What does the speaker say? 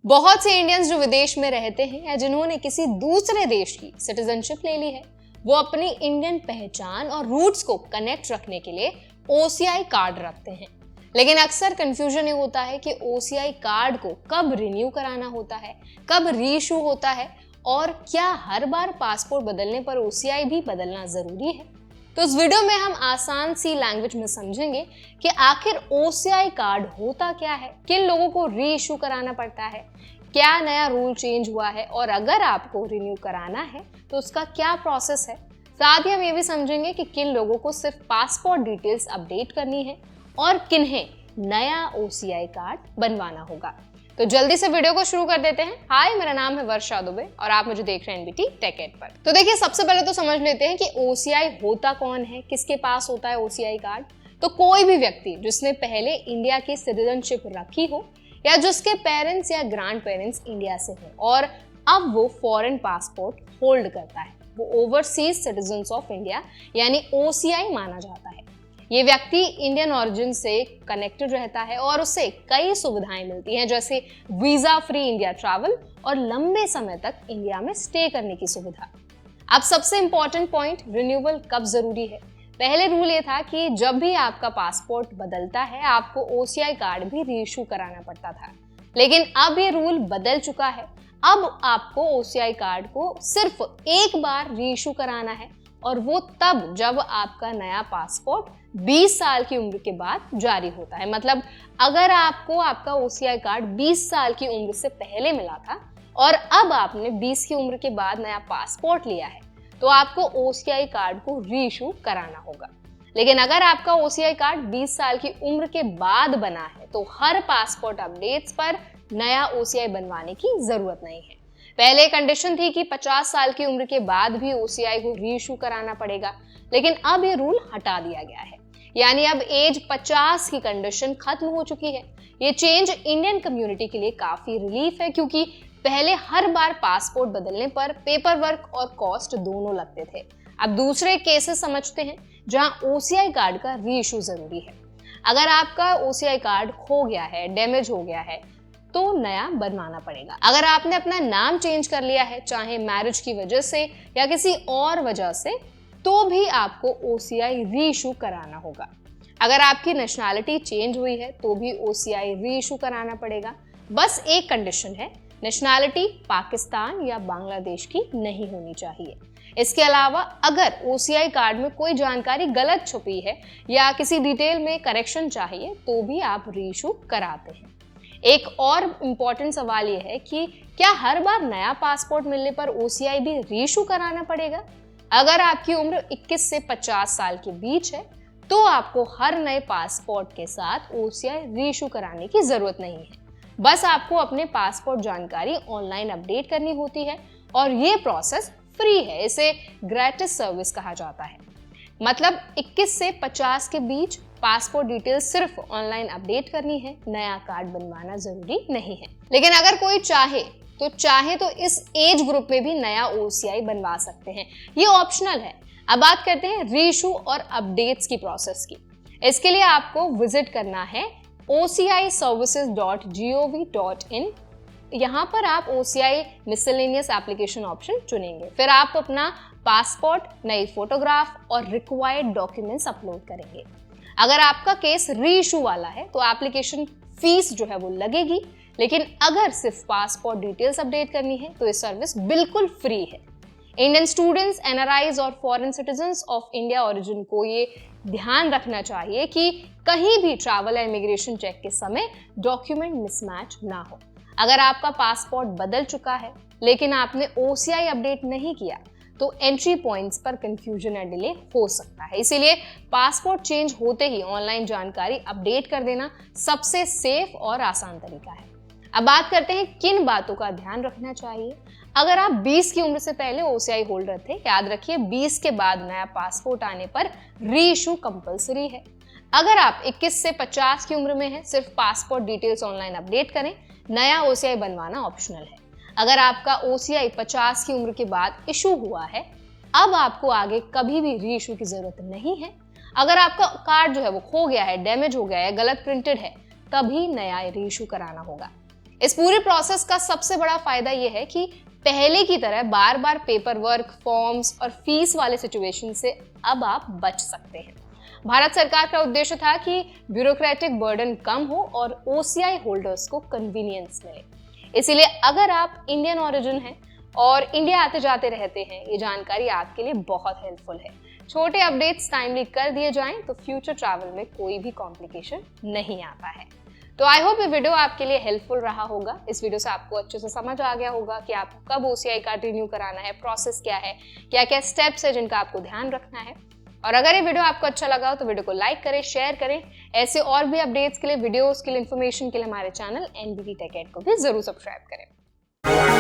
बहुत से इंडियंस जो विदेश में रहते हैं या जिन्होंने किसी दूसरे देश की सिटीजनशिप ले ली है, वो अपनी इंडियन पहचान और रूट्स को कनेक्ट रखने के लिए ओसीआई कार्ड रखते हैं। लेकिन अक्सर कंफ्यूजन ये होता है कि ओसीआई कार्ड को कब रिन्यू कराना होता है, कब रीइशू होता है और क्या हर बार पासपोर्ट बदलने पर ओसीआई भी बदलना जरूरी है। तो इस वीडियो में हम आसान सी लैंग्वेज में समझेंगे कि आखिर ओसीआई कार्ड होता क्या है, किन लोगों को री इशू कराना पड़ता है, क्या नया रूल चेंज हुआ है और अगर आपको रिन्यू कराना है तो उसका क्या प्रोसेस है। साथ ही हम ये भी समझेंगे कि किन लोगों को सिर्फ पासपोर्ट डिटेल्स अपडेट करनी है और किन्हें नया ओसीआई कार्ड बनवाना होगा। तो जल्दी से वीडियो को शुरू कर देते हैं। हाय, मेरा नाम है वर्षा दुबे और आप मुझे देख रहे हैं एनबीटी टेक एड पर। तो देखिए, सबसे पहले तो समझ लेते हैं कि ओसीआई होता कौन है, किसके पास होता है ओसीआई कार्ड। तो कोई भी व्यक्ति जिसने पहले इंडिया की सिटीजनशिप रखी हो या जिसके पेरेंट्स या ग्रैंड पेरेंट्स इंडिया से हो और अब वो फॉरेन पासपोर्ट होल्ड करता है, वो ओवरसीज सिटीजन्स ऑफ इंडिया यानी ओसीआई माना जाता है। ये व्यक्ति इंडियन ओरिजिन से कनेक्टेड रहता है और उसे कई सुविधाएं मिलती हैं, जैसे वीजा फ्री इंडिया ट्रैवल और लंबे समय तक इंडिया में स्टे करने की सुविधा। अब सबसे इंपॉर्टेंट पॉइंट, रिन्यूअल कब जरूरी है। पहले रूल ये था कि जब भी आपका पासपोर्ट बदलता है आपको ओसीआई कार्ड भी रीइशू कराना पड़ता था, लेकिन अब ये रूल बदल चुका है। अब आपको ओसीआई कार्ड को सिर्फ एक बार रीइशू कराना है और वो तब जब आपका नया पासपोर्ट 20 साल की उम्र के बाद जारी होता है। मतलब अगर आपको आपका ओसीआई कार्ड 20 साल की उम्र से पहले मिला था और अब आपने 20 की उम्र के बाद नया पासपोर्ट लिया है तो आपको ओसीआई कार्ड को रीइशू कराना होगा। लेकिन अगर आपका ओसीआई कार्ड 20 साल की उम्र के बाद बना है तो हर पासपोर्ट अपडेट्स पर नया ओसीआई बनवाने की जरूरत नहीं है। पहले कंडीशन थी कि 50 साल की उम्र के बाद भी ओसीआई को रीइशू कराना पड़ेगा, लेकिन अब ये रूल हटा दिया गया है, यानी अब एज 50 की कंडीशन खत्म हो चुकी है। ये चेंज इंडियन कम्युनिटी के लिए काफी रिलीफ है, क्योंकि पहले हर बार पासपोर्ट बदलने पर पेपर वर्क और कॉस्ट दोनों लगते थे। अब दूसरे केसेस समझते हैं जहां ओसीआई कार्ड का रीइशू जरूरी है। अगर आपका ओसीआई कार्ड खो गया है, डैमेज हो गया है, तो नया बनवाना पड़ेगा। अगर आपने अपना नाम चेंज कर लिया है, चाहे मैरिज की वजह से या किसी और वजह से, तो भी आपको ओसीआई रीइशू कराना होगा। अगर आपकी नेशनैलिटी चेंज हुई है तो भी ओसीआई रीइशू कराना पड़ेगा। बस एक कंडीशन है, नेशनैलिटी पाकिस्तान या बांग्लादेश की नहीं होनी चाहिए। इसके अलावा अगर ओसीआई कार्ड में कोई जानकारी गलत छुपी है या किसी डिटेल में करेक्शन चाहिए तो भी आप रीइशू कराते हैं। एक और इम्पॉर्टेंट सवाल ये है कि क्या हर बार नया पासपोर्ट मिलने पर ओसीआई भी रीइशू कराना पड़ेगा। अगर आपकी उम्र 21 से 50 साल के बीच है तो आपको हर नए पासपोर्ट के साथ ओसीआई रीइशू कराने की जरूरत नहीं है। बस आपको अपने पासपोर्ट जानकारी ऑनलाइन अपडेट करनी होती है और ये प्रोसेस फ्री है। इसे ग्रेटिस सर्विस कहा जाता है। मतलब 21 से 50 के बीच पासपोर्ट डिटेल्स सिर्फ ऑनलाइन अपडेट करनी है, नया कार्ड बनवाना जरूरी नहीं है। लेकिन अगर कोई चाहे तो इस एज ग्रुप में भी नया ओसीआई बनवा सकते हैं, ये ऑप्शनल है। अब बात करते हैं रीइशू और अपडेट्स की प्रोसेस की। इसके लिए आपको विजिट करना है ociservices.gov.in। यहाँ पर आप ओसीआई मिसलेनियस एप्लीकेशन ऑप्शन चुनेंगे, फिर आप अपना पासपोर्ट, नई फोटोग्राफ और रिक्वायर्ड डॉक्यूमेंट्स अपलोड करेंगे। अगर आपका केस रीइशू वाला है तो एप्लीकेशन फीस जो है वो लगेगी, लेकिन अगर सिर्फ पासपोर्ट डिटेल्स अपडेट करनी है तो ये सर्विस बिल्कुल फ्री है। इंडियन स्टूडेंट्स, एनआरआईज और foreign citizens of India origin को ये ध्यान रखना चाहिए कि कहीं भी ट्रैवल या इमिग्रेशन चेक के समय डॉक्यूमेंट मिसमैच ना हो। अगर आपका पासपोर्ट बदल चुका है लेकिन आपने ओसीआई अपडेट नहीं किया तो एंट्री पॉइंट्स पर कंफ्यूजन या डिले हो सकता है। इसीलिए पासपोर्ट चेंज होते ही ऑनलाइन जानकारी अपडेट कर देना सबसे सेफ और आसान तरीका है। अब बात करते हैं किन बातों का ध्यान रखना चाहिए। अगर आप 20 की उम्र से पहले ओसीआई होल्डर थे, याद रखिए 20 के बाद नया पासपोर्ट आने पर रीइशू कंपलसरी है। अगर आप 21 से 50 की उम्र में हैं, सिर्फ पासपोर्ट डिटेल्स ऑनलाइन अपडेट करें, नया ओसीआई बनवाना ऑप्शनल है। अगर आपका ओसीआई 50 की उम्र के बाद इशू हुआ है, अब आपको आगे कभी भी रीइशू की जरूरत नहीं है। अगर आपका कार्ड जो है वो खो गया है, डैमेज हो गया है, गलत प्रिंटेड है, तभी नया रीइशू कराना होगा। इस पूरे प्रोसेस का सबसे बड़ा फायदा यह है कि पहले की तरह बार बार पेपर वर्क, फॉर्म्स और फीस वाले सिचुएशन से अब आप बच सकते हैं। भारत सरकार का उद्देश्य था कि ब्यूरोक्रेटिक बर्डन कम हो और ओसीआई होल्डर्स को कन्वीनियंस मिले। इसीलिए अगर आप इंडियन ओरिजिन हैं और इंडिया आते जाते रहते हैं, ये जानकारी आपके लिए बहुत हेल्पफुल है। छोटे अपडेट्स टाइमली कर दिए जाएं तो फ्यूचर ट्रैवल में कोई भी कॉम्प्लिकेशन नहीं आता है। तो आई होप ये वीडियो आपके लिए हेल्पफुल रहा होगा। इस वीडियो से आपको अच्छे से समझ आ गया होगा कि आपको कब ओसीआई कार्ड रिन्यू कराना है, प्रोसेस क्या है, क्या क्या स्टेप्स है जिनका आपको ध्यान रखना है। और अगर ये वीडियो आपको अच्छा लगा हो तो वीडियो को लाइक करें, शेयर करें। ऐसे और भी अपडेट्स के लिए, वीडियोस के लिए, इन्फॉर्मेशन के लिए हमारे चैनल एनबीटी टेक एड को भी जरूर सब्सक्राइब करें।